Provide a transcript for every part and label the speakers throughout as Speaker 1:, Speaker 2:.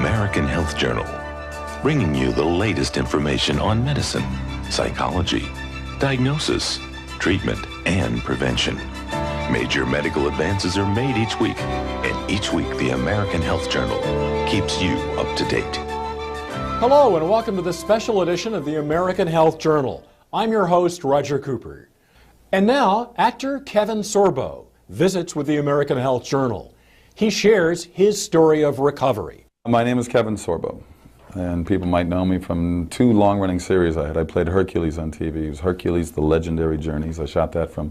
Speaker 1: American Health Journal, bringing you the latest information on medicine, psychology, diagnosis, treatment, and prevention. Major medical advances are made each week, and each week the American Health Journal keeps you up to date.
Speaker 2: Hello and welcome to this special edition of the American Health Journal. I'm your host, Roger Cooper. And now, actor Kevin SORBO visits with the American Health Journal. He shares his story of recovery.
Speaker 3: My name is Kevin SORBO, and people might know me from two long-running series I had. I played Hercules on TV. It was Hercules, The Legendary Journeys. I shot that from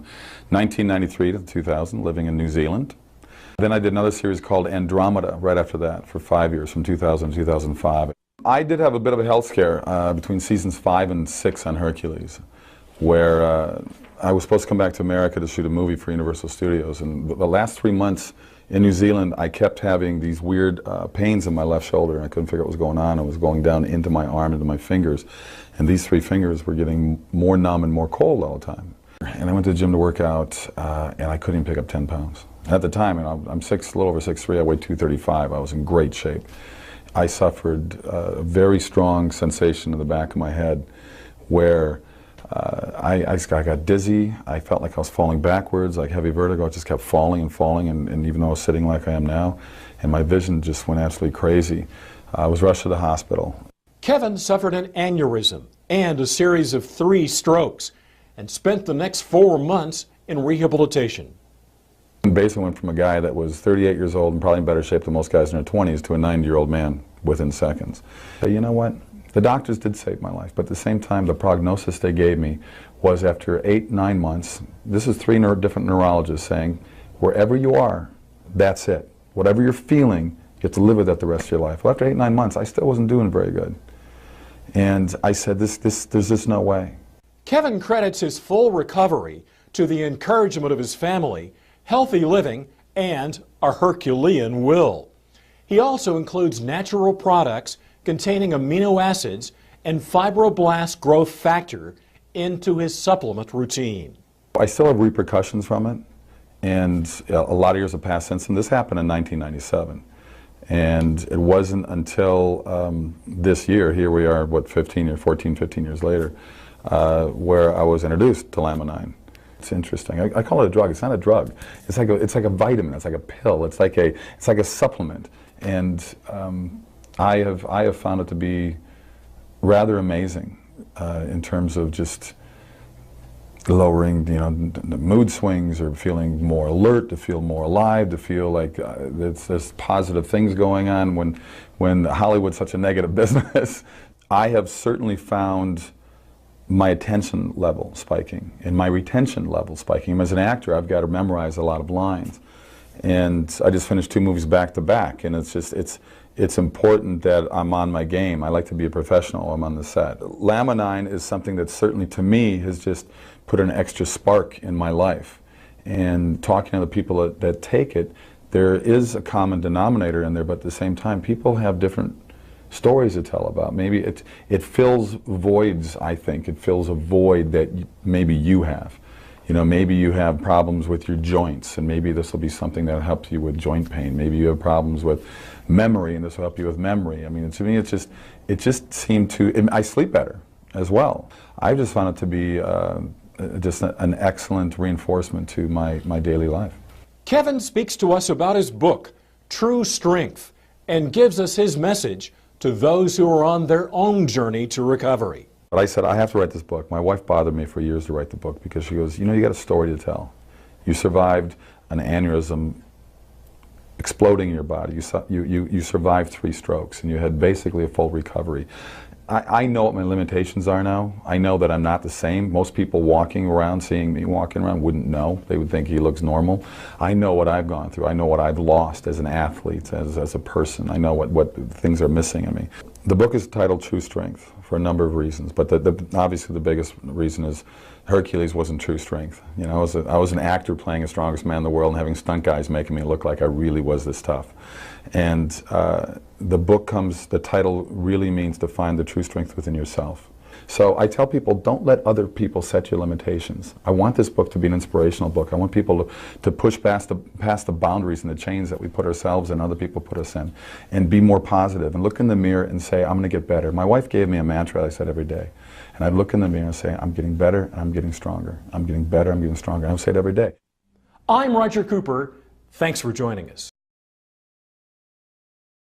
Speaker 3: 1993 to 2000, living in New Zealand. Then I did another series called Andromeda right after that for 5 years, from 2000 to 2005. I did have a bit of a health scare between seasons 5 and 6 on Hercules, where I was supposed to come back to America to shoot a movie for Universal Studios, and the last 3 months in New Zealand I kept having these weird pains in my left shoulder, and I couldn't figure out what was going on. It was going down into my arm, into my fingers, and these 3 fingers were getting more numb and more cold all the time. And I went to the gym to work out, and I couldn't even pick up 10 pounds. At the time, and I'm a little over 6'3", I weighed 235, I was in great shape. I suffered a very strong sensation in the back of my head where I got dizzy. I felt like I was falling backwards, like heavy vertigo. I just kept falling and falling, and even though I was sitting like I am now, and my vision just went absolutely crazy. I was rushed to the hospital.
Speaker 2: Kevin suffered an aneurysm and a series of 3 strokes and spent the next 4 months in rehabilitation.
Speaker 3: And basically went from a guy that was 38 years old and probably in better shape than most guys in their 20s to a 90-year-old man within seconds. But you know what? The doctors did save my life, but at the same time, the prognosis they gave me was after 8-9 months, this is 3 different neurologists saying, wherever you are, that's it. Whatever you're feeling, you have to live with that the rest of your life. Well, after 8-9 months, I still wasn't doing very good. And I said, there's just no way.
Speaker 2: Kevin credits his full recovery to the encouragement of his family, healthy living, and a Herculean will. He also includes natural products containing amino acids and fibroblast growth factor into his supplement routine. I
Speaker 3: still have repercussions from it, and a lot of years have passed since, and this happened in 1997. And it wasn't until this year, here we are, what, 15 years later, where I was introduced to LAMININE. It's interesting. I call it a drug. It's not a drug. It's like a vitamin. It's like a pill. It's like a supplement. And I have found it to be rather amazing in terms of just lowering, the mood swings, or feeling more alert, to feel more alive, to feel like there's positive things going on when Hollywood's such a negative business. I have certainly found my attention level spiking and my retention level spiking. As an actor, I've got to memorize a lot of lines, and I just finished 2 movies back to back, and it's important that I'm on my game. I like to be a professional when I'm on the set. LAMININE is something that certainly to me has just put an extra spark in my life, and talking to the people that take it, there is a common denominator in there, but at the same time people have different stories to tell about. Maybe it fills voids, I think. It fills a void that maybe you have. Maybe you have problems with your joints, and maybe this will be something that helps you with joint pain. Maybe you have problems with memory, and this will help you with memory. I mean, to me, it just seemed to, I sleep better as well. I just found it to be just an excellent reinforcement to my daily life.
Speaker 2: Kevin speaks to us about his book, True Strength, and gives us his message to those who are on their own journey to recovery.
Speaker 3: But I said, I have to write this book. My wife bothered me for years to write the book because she goes, you got a story to tell. You survived an aneurysm exploding in your body. You survived 3 strokes, and you had basically a full recovery. I know what my limitations are now. I know that I'm not the same. Most people walking around, seeing me walking around, wouldn't know. They would think he looks normal. I know what I've gone through. I know what I've lost as an athlete, as a person. I know what things are missing in me. The book is titled True Strength for a number of reasons, but obviously the biggest reason is Hercules wasn't true strength. I was an actor playing the strongest man in the world and having stunt guys making me look like I really was this tough. And the title really means to find the true strength within yourself. So I tell people, don't let other people set your limitations. I want this book to be an inspirational book. I want people to push past the boundaries and the chains that we put ourselves and other people put us in, and be more positive and look in the mirror and say, I'm going to get better. My wife gave me a mantra that I said every day. And I'd look in the mirror and say, I'm getting better and I'm getting stronger. I'm getting better, I'm getting stronger. I would say it every day.
Speaker 2: I'm Roger Cooper. Thanks for joining us.